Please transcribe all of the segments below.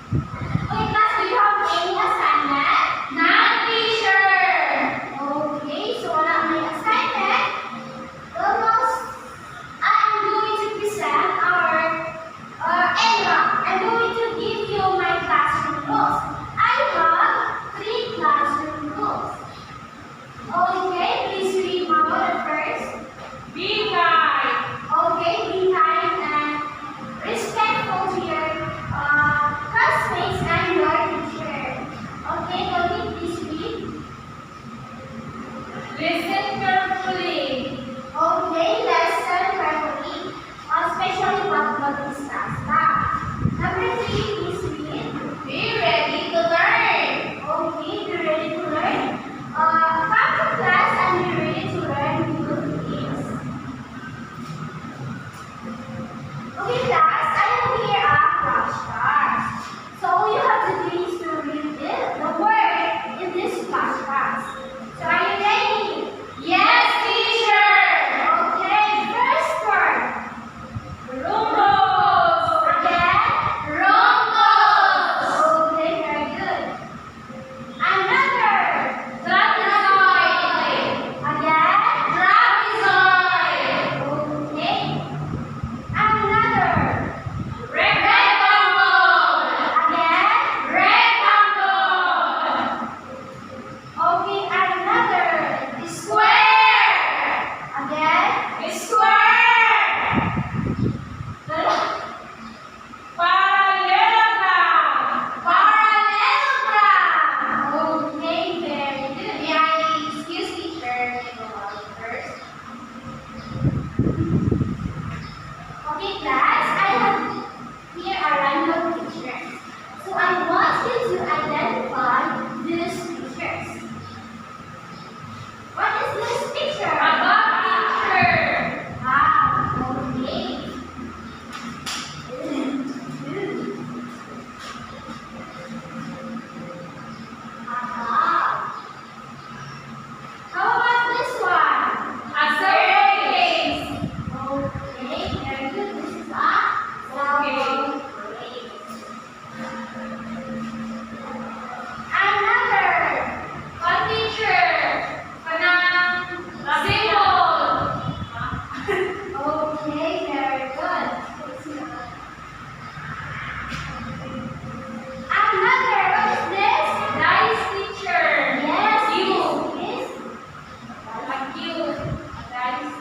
Okay, class, do you have any assignment? None, teacher. Okay, so wala may assignment. Well, I am going to present I'm going to give you my classroom rules. I have 3 classroom rules. Okay, please read Mama first. Be kind. Okay, be kind and respectful to your classmates and your teacher. Okay, Tony, please read. Listen carefully. Okay, listen carefully, especially what we discussed. Number 3, please read. Be ready to learn. Okay, be ready to learn. Come to class and be ready to learn good things. Okay, class, I have here a flashcards. So all you have to do is to read the word in this flashcards. So are you ready? Yes, teacher. Okay, first word. Rumbles. Again. Rumbles. Okay, very good. Another. Trapezoid. Again. Trapezoid. Okay. Another. Rectangle. Again. Rectangle. Okay, another. Square. Again. Square. Parallelogram. Parallelogram. Okay, very good. May I excuse teacher first? Okay, class, I have here a random pictures. So I want you to identify these pictures. What is this picture? A dog picture. Okay. How about this one? A staircase. Okay, very good. This is a Okay. Another. A teacher. Symbol. Okay, very good. Another. What is this? Nice teacher. Yes, You. this is A cute. Nice.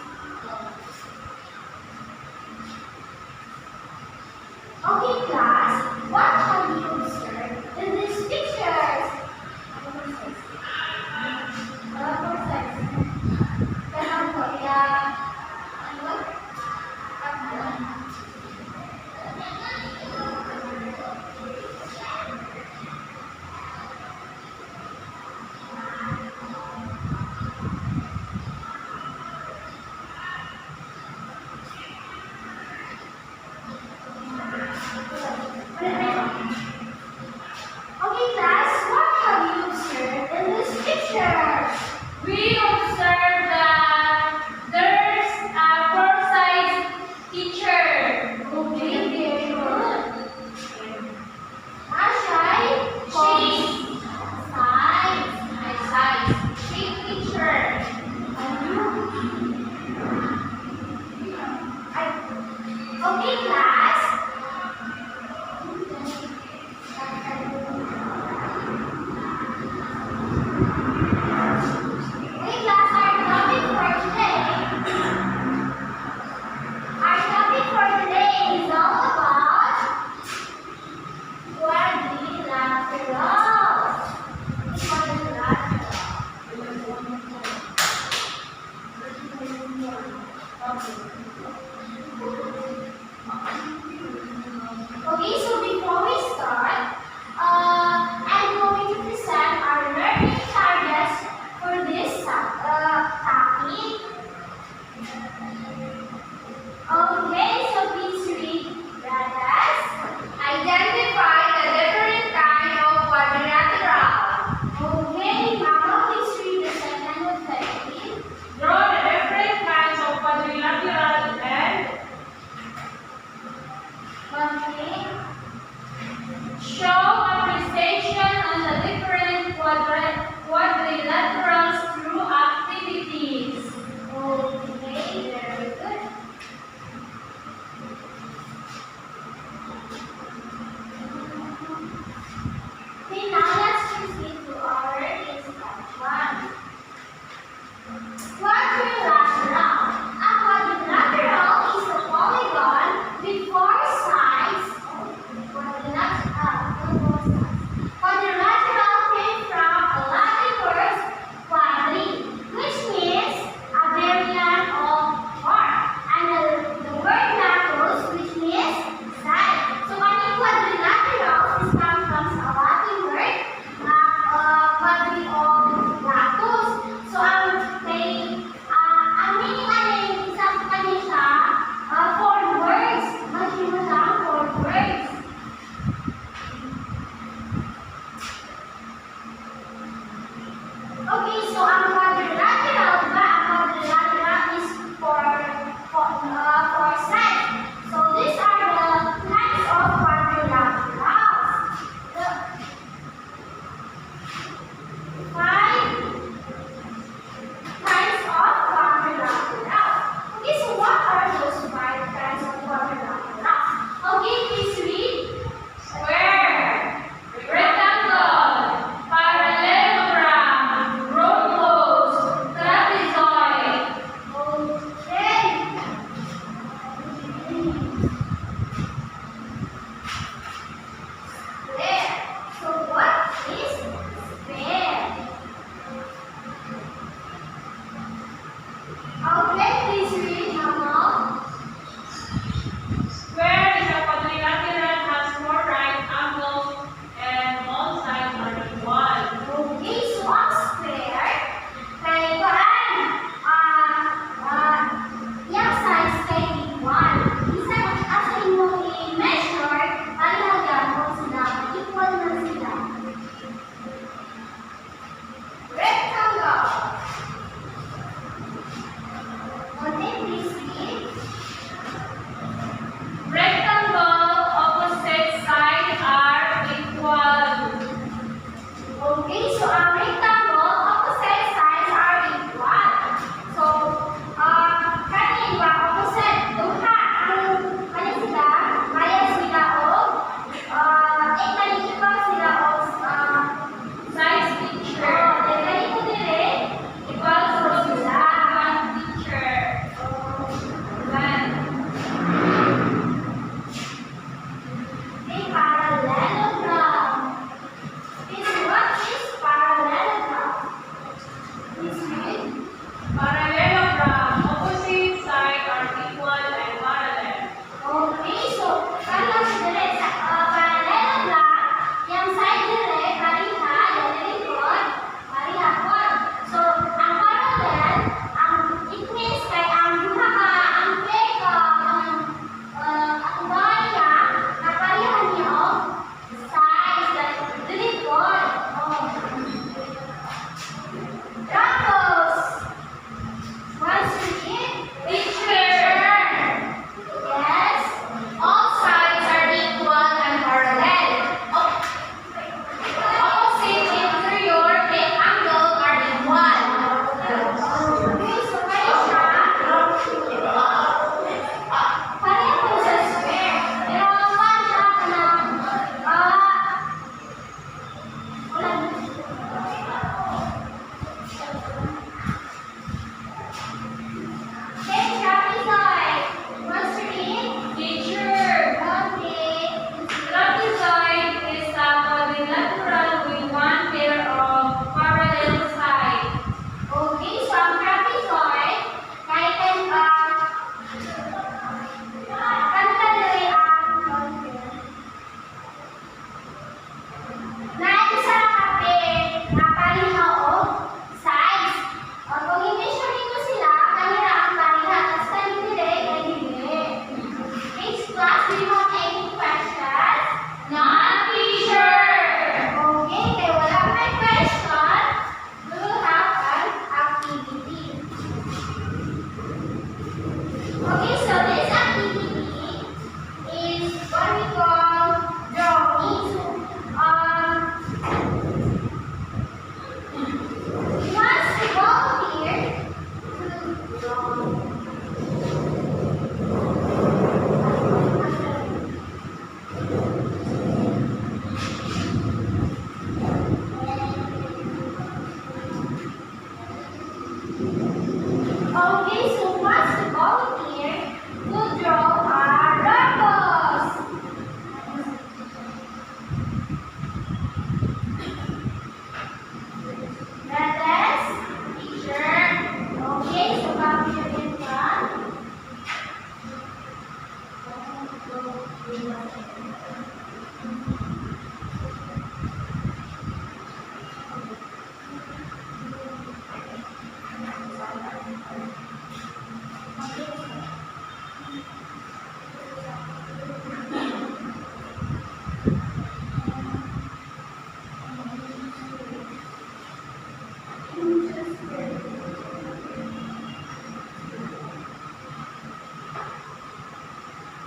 okay, class. What have you observed in these pictures? Okay, class. What have you observed in these pictures? We observe that there's a four-size teacher. Okay, very good. Ashai, Shape. size. Size. Shape teacher. Okay, class. Okay, class, our topic for today is all about quadrilaterals. Quadrilaterals.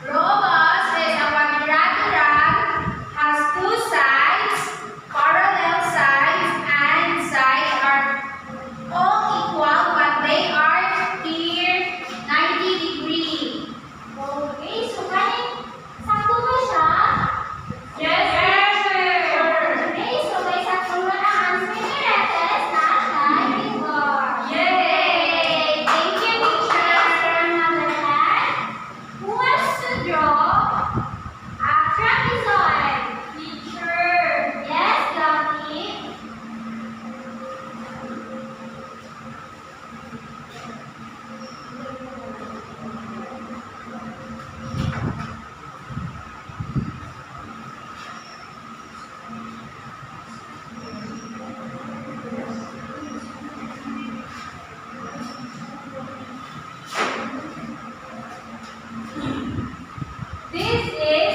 Rhombus is a quadrilateral, has two sides, parallel sides, and sides are all equal, but they are here 90 degrees. Okay, so kahit sakto ba siya? Yes, sir. Okay, so may sakto na ang answer ni Retes na 94. Yay! Thank you, teacher. Another hand. Who wants to draw a trapezoid? Teacher. Yes, Dottie. This is